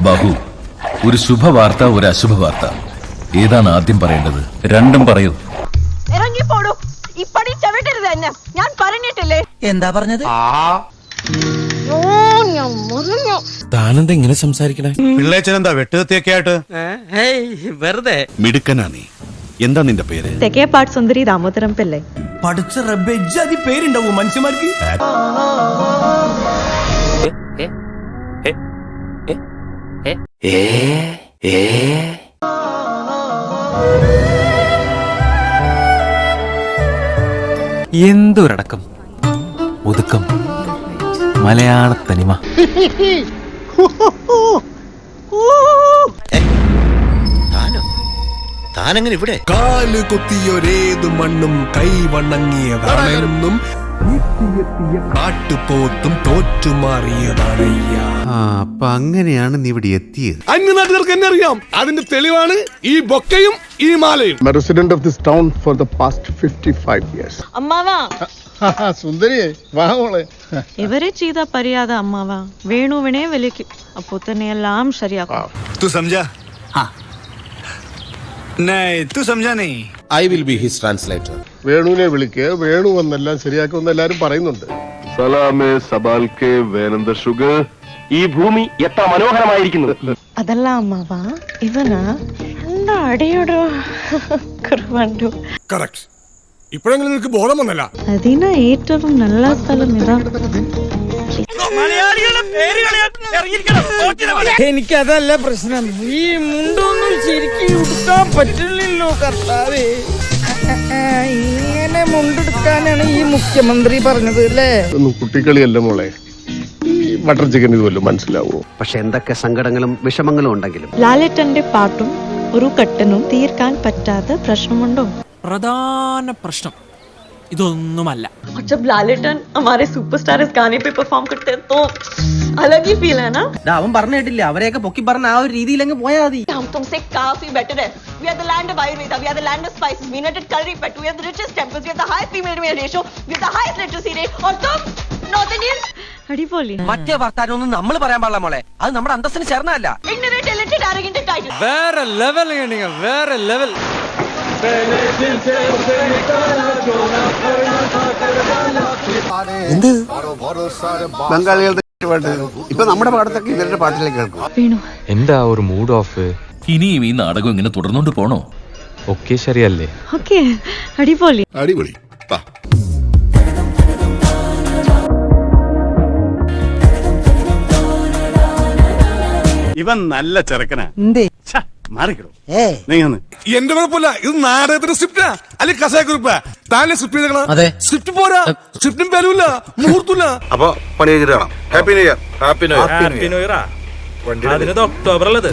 ബാഹു, ഒരു ശുഭവാർത്ത, ഒരു അശുഭവാർത്ത, ഏതാണ് ആദ്യം പറയേണ്ടത്? രണ്ടും പറയൂ. ഇറങ്ങിപ്പോടും, ഇപ്പടി ചവിട്ടരുത് എന്നെ, ഞാൻ പറഞ്ഞിട്ടില്ലേ? എന്താ പറഞ്ഞത്? താനെന്താ ഇങ്ങനെ സംസാരിക്കണേ? പിള്ളേച്ചനെന്താ വെട്ടുകത്തിയൊക്കെ ആയിട്ട്? വെറുതെ. മിടുക്കനാ നീ. എന്താ നിന്റെ പേര്? തെക്കേപ്പാട് സുന്ദരി ദാമോദരം പിള്ളை. പഠിച്ച റബ്ബെജ്ജാതി പേരുണ്ടാവും മനുഷ്യന്മാർക്ക്. എന്തൊരടക്കം, ഒതുക്കം, മലയാള തനിമ. താനെങ്ങനെ ഇവിടെ? കാല് കൊത്തിയൊരേതു മണ്ണും കൈവണങ്ങിയതാണെന്നും കാട്ടുപോത്തും തോറ്റുമാറിയതാണയ്യ. അപ്പൊ അങ്ങനെയാണ് നീ ഇവിടെ എത്തിയത്. അന്യനാട്ടുകാർക്ക് എന്നെ അറിയാം. അതിന്റെ തെളിവാണ് ഈ ബൊക്കയും ഈ മാലയും. I'm a resident of this town for the past 55 years. അമ്മാവാ, സുന്ദരിയെ വാ മോളെ. ഇവരെ ചെയ്ത പരിയാത അമ്മാവാ, വേണുവിനെ വിളിക്കും, അപ്പൊ തന്നെ എല്ലാം ശരിയാക്കും. तू समझा? हाँ नहीं तू समझा नहीं. I will be his translator. വേണുവിനെ വിളിക്ക്, വേണു വന്നെല്ലാം ശരിയാക്കുമെന്ന് എല്ലാരും പറയുന്നുണ്ട്. Salameh സബാൽക്കെ വേനന്ദ sugar. ഈ ഭൂമി എത്ര മനോഹരമായിരിക്കുന്നു. അതല്ല അമ്മാവാ, ഇവന എന്താ അടിയോടോ കുറവുണ്ടു. കറക്റ്റ്. ഇപ്പോഴെങ്കിലും നിനക്ക് ബോധം വന്നല്ല. അതിനാ ഏറ്റവും നല്ല സ്ഥലം ഇതാ. എനിക്കതല്ല പ്രശ്നം, ഈ മുണ്ടൊന്നും ശരിക്കും ഉടുക്കാൻ പറ്റില്ലല്ലോ കർത്താവേ. ഇങ്ങനെ മുണ്ടെടുക്കാനാണ് ഈ മുഖ്യമന്ത്രി പറഞ്ഞത് അല്ലേ? ഒന്നും കുട്ടിക്കളിയല്ല മോളെ. ഈ ബട്ടർ ചിക്കൻ ഇതുവല്ലോ മനസ്സിലാവോ? പക്ഷെ എന്തൊക്കെ സങ്കടങ്ങളും വിഷമങ്ങളും ഉണ്ടെങ്കിലും ലാലേട്ടന്റെ പാട്ടും ഒരു കട്ടനും തീർക്കാൻ പറ്റാത്ത പ്രശ്നമുണ്ടോ? പ്രധാന പ്രശ്നം ഇതൊന്നുമല്ല. और जब लालेटन हमारे सुपरस्टार इस गाने पे परफॉर्म करते हैं तो अलग ही फील है ना. അവൻ പറഞ്ഞിട്ടില്ല, അവരെയൊക്കെ പൊക്കി പറഞ്ഞ ആ ഒരു രീതിയിൽ അങ്ങ് പോയാൽ മതി. हम तुमसे काफी बेटर है. We are the land of Ayurveda. We are the land of spices. We invented curry pet. We have the richest temples. We have the highest female to male ratio. We have the highest literacy rate. और तुम North Indians അടിപൊളി. മറ്റേ വർത്താനൊന്നും നമ്മൾ പറയാൻ പാടില്ല മോളെ, അത് നമ്മുടെ അന്തസ്സിന് ചേർന്നല്ല. Ignorant, talented, arrogant title. വേറെ ലെവൽ, വേറെ ലെവൽ. എന്ത് ബംഗാളികളുടെ പാട്ട് ഇപ്പൊ നമ്മുടെ പാടത്തൊക്കെ ഇവരുടെ പാട്ടിലേക്ക് കേൾക്കും. വേണു, എന്താ ഒരു മൂഡ് ഓഫ്? ഇനിയും ഈ നാടകം ഇങ്ങനെ തുടർന്നുകൊണ്ട് പോണോ? ഒക്കെ ശരിയല്ലേ? ഓക്കേ, അടിപൊളി. അടിപൊളി. ഇവൻ നല്ല ചെറുക്കനാ. മാറിക്കിടും. എന്റെ കുഴപ്പമില്ല. ഇത് നാടകത്തിന്റെ സ്ക്രിപ്റ്റാ, അല്ലെങ്കിൽ കസായ കുറിപ്പാ. താനെ സ്ക്രിപ്റ്റ് ചെയ്തേക്കണ. സ്ക്രിപ്റ്റ് പോരാ, സ്ക്രിപ്റ്റും വാല്യൂല്ല, മുഹൂർത്തില്ല. അപ്പൊ പണി കഴിഞ്ഞിട്ട് കാണാം. Happy new year. Happy new year. October ഉള്ളത്.